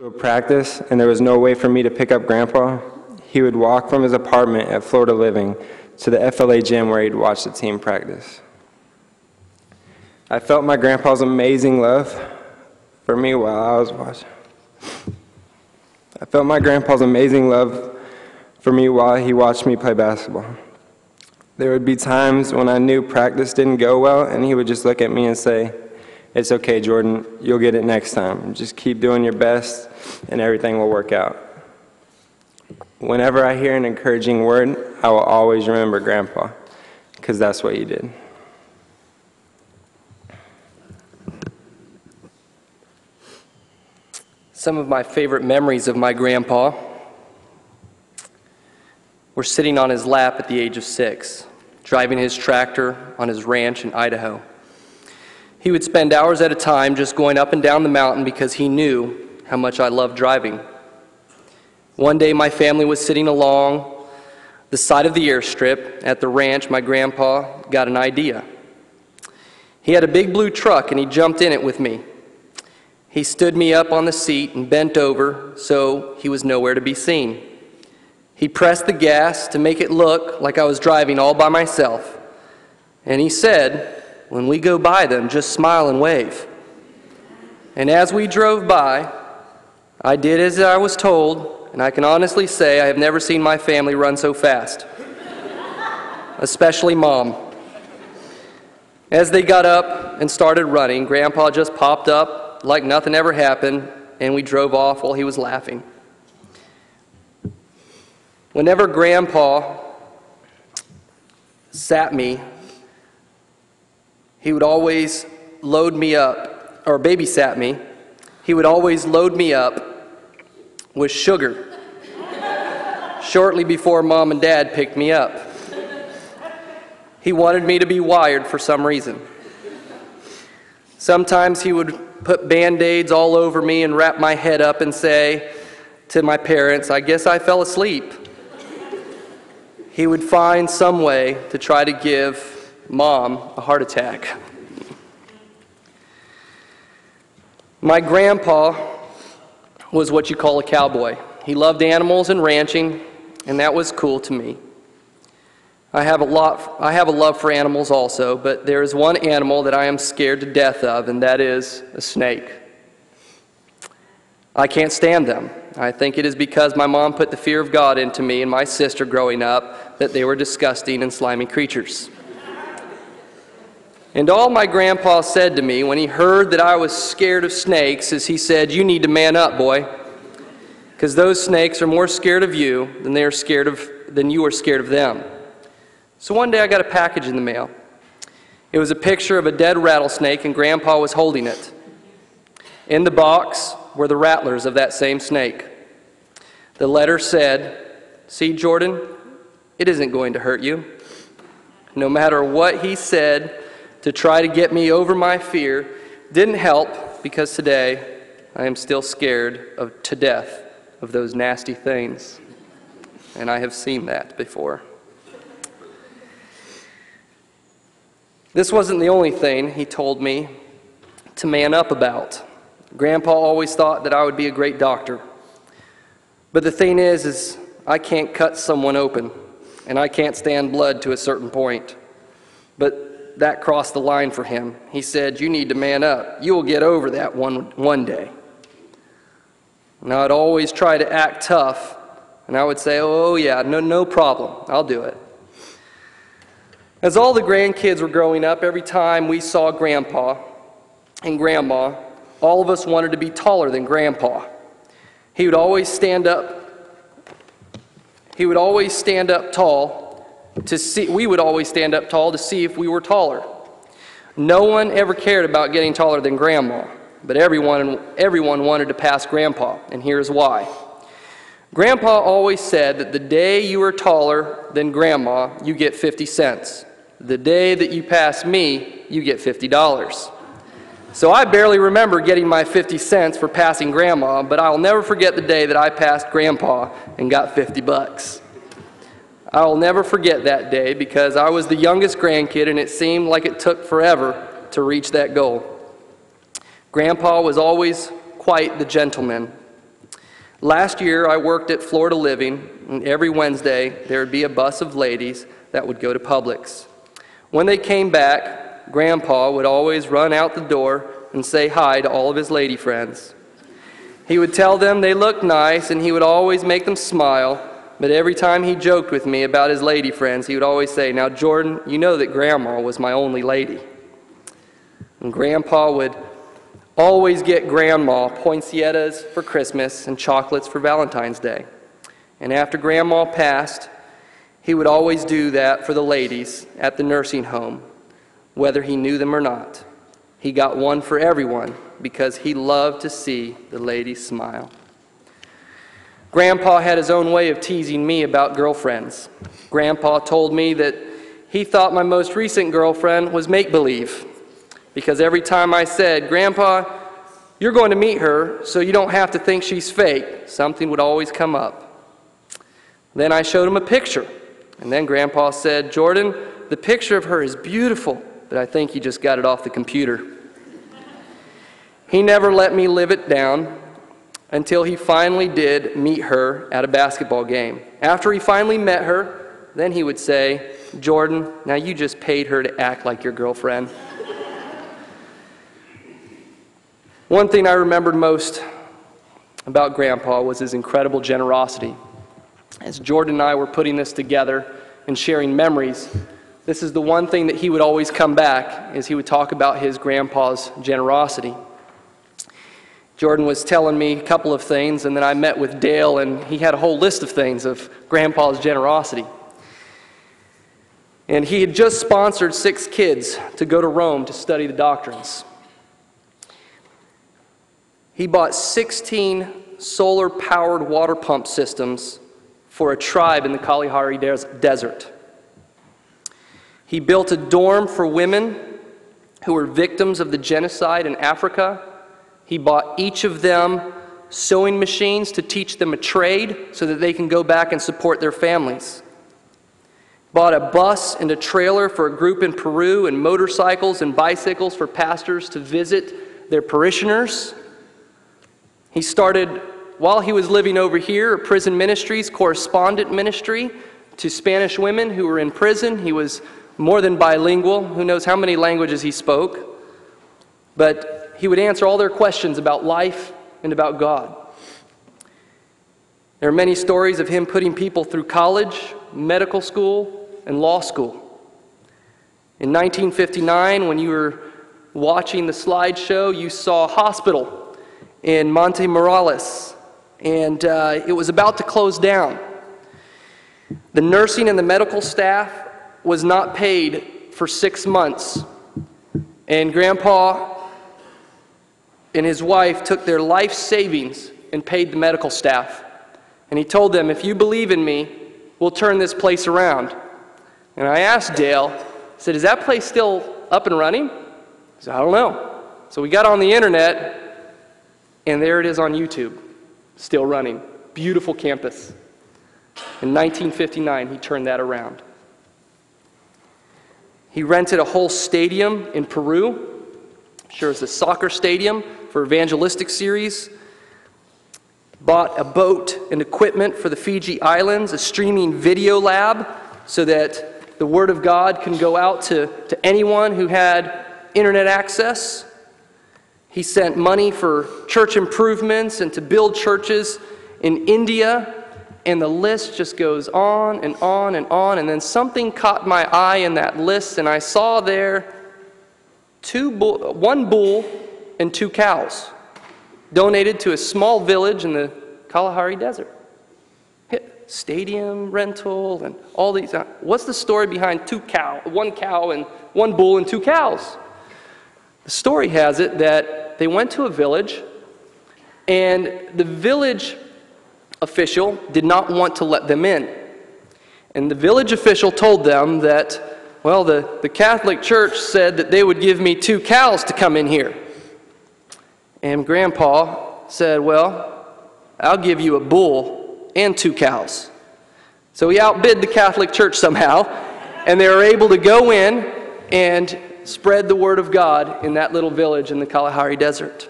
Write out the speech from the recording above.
to a practice and there was no way for me to pick up Grandpa, he would walk from his apartment at Florida Living to the FLA gym where he'd watch the team practice. I felt my grandpa's amazing love for me while I was watching. I felt my grandpa's amazing love for me while he watched me play basketball. There would be times when I knew practice didn't go well and he would just look at me and say, "It's okay, Jordan, you'll get it next time. Just keep doing your best and everything will work out." Whenever I hear an encouraging word, I will always remember Grandpa, because that's what he did. Some of my favorite memories of my grandpa were sitting on his lap at the age of 6, driving his tractor on his ranch in Idaho. He would spend hours at a time just going up and down the mountain because he knew how much I loved driving. One day my family was sitting along the side of the airstrip at the ranch. My grandpa got an idea. He had a big blue truck and he jumped in it with me. He stood me up on the seat and bent over so he was nowhere to be seen. He pressed the gas to make it look like I was driving all by myself. And he said, "When we go by them, just smile and wave." And as we drove by, I did as I was told, and I can honestly say I have never seen my family run so fast, especially Mom. As they got up and started running, Grandpa just popped up like nothing ever happened, and we drove off while he was laughing. Whenever Grandpa sat me, he would always load me up, or babysat me. He would always load me up with sugar shortly before Mom and Dad picked me up. He wanted me to be wired for some reason. Sometimes he would put Band-Aids all over me and wrap my head up and say to my parents, "I guess I fell asleep." He would find some way to try to give Mom a heart attack. My grandpa was what you call a cowboy. He loved animals and ranching, and that was cool to me. I have a love for animals also, but there is one animal that I am scared to death of, and that is a snake. I can't stand them. I think it is because my mom put the fear of God into me and my sister growing up that they were disgusting and slimy creatures. And all my grandpa said to me when he heard that I was scared of snakes is he said, "You need to man up, boy, because those snakes are more scared of you than you are scared of them." So one day I got a package in the mail. It was a picture of a dead rattlesnake and Grandpa was holding it. In the box were the rattlers of that same snake. The letter said, "See, Jordan, it isn't going to hurt you." No matter what he said to try to get me over my fear didn't help, because today I am still scared to death of those nasty things. And I have seen that before. This wasn't the only thing he told me to man up about. Grandpa always thought that I would be a great doctor. But the thing is I can't cut someone open, and I can't stand blood to a certain point. But that crossed the line for him. He said, "You need to man up. You will get over that one day." And I'd always try to act tough, and I would say, "Oh yeah, no problem. I'll do it." As all the grandkids were growing up, every time we saw Grandpa and Grandma, all of us wanted to be taller than Grandpa. He would always stand up tall to see. We would always stand up tall to see if we were taller. No one ever cared about getting taller than Grandma, but everyone wanted to pass Grandpa, and here's why. Grandpa always said that the day you are taller than Grandma, you get 50 cents. The day that you pass me, you get $50. So I barely remember getting my 50 cents for passing Grandma, but I'll never forget the day that I passed Grandpa and got 50 bucks. I'll never forget that day because I was the youngest grandkid and it seemed like it took forever to reach that goal. Grandpa was always quite the gentleman. Last year, I worked at Florida Living, and every Wednesday, there would be a bus of ladies that would go to Publix. When they came back, Grandpa would always run out the door and say hi to all of his lady friends. He would tell them they looked nice, and he would always make them smile, but every time he joked with me about his lady friends, he would always say, "Now, Jordan, you know that Grandma was my only lady." And Grandpa would always get Grandma poinsettias for Christmas and chocolates for Valentine's Day. And after Grandma passed, he would always do that for the ladies at the nursing home, whether he knew them or not. He got one for everyone because he loved to see the ladies smile. Grandpa had his own way of teasing me about girlfriends. Grandpa told me that he thought my most recent girlfriend was make-believe, because every time I said, "Grandpa, you're going to meet her, so you don't have to think she's fake," something would always come up. Then I showed him a picture, and then Grandpa said, "Jordan, the picture of her is beautiful, but I think you just got it off the computer." He never let me live it down until he finally did meet her at a basketball game. After he finally met her, then he would say, "Jordan, now you just paid her to act like your girlfriend." One thing I remembered most about Grandpa was his incredible generosity. As Jordan and I were putting this together and sharing memories, this is the one thing that he would always come back, is he would talk about his grandpa's generosity. Jordan was telling me a couple of things, and then I met with Dale, and he had a whole list of things of Grandpa's generosity. And he had just sponsored 6 kids to go to Rome to study the doctrines. He bought 16 solar-powered water pump systems for a tribe in the Kalahari Desert. He built a dorm for women who were victims of the genocide in Africa. He bought each of them sewing machines to teach them a trade so that they can go back and support their families. Bought a bus and a trailer for a group in Peru, and motorcycles and bicycles for pastors to visit their parishioners. He started, while he was living over here, a prison ministries correspondent ministry to Spanish women who were in prison. He was more than bilingual. Who knows how many languages he spoke. But he would answer all their questions about life and about God. There are many stories of him putting people through college, medical school, and law school. In 1959, when you were watching the slideshow, you saw a hospital in Monte Morales, and it was about to close down. The nursing and the medical staff was not paid for 6 months, and Grandpa and his wife took their life savings and paid the medical staff. And he told them, "If you believe in me, we'll turn this place around." And I asked Dale, I said, "Is that place still up and running?" He said, "I don't know." So we got on the internet, and there it is on YouTube, still running. Beautiful campus. In 1959, he turned that around. He rented a whole stadium in Peru. I'm sure it's a soccer stadium for evangelistic series. Bought a boat and equipment for the Fiji Islands, a streaming video lab so that the Word of God can go out to anyone who had internet access. He sent money for church improvements and to build churches in India, and the list just goes on and on and on. And then something caught my eye in that list, and I saw there one bull and 2 cows donated to a small village in the Kalahari Desert. Stadium rental and all these. What's the story behind one cow and 1 bull and 2 cows? The story has it that they went to a village, and the village official did not want to let them in. And the village official told them that, well, the Catholic Church said that they would give me 2 cows to come in here. And Grandpa said, "Well, I'll give you a bull and 2 cows." So he outbid the Catholic Church somehow, and they were able to go in and spread the Word of God in that little village in the Kalahari Desert.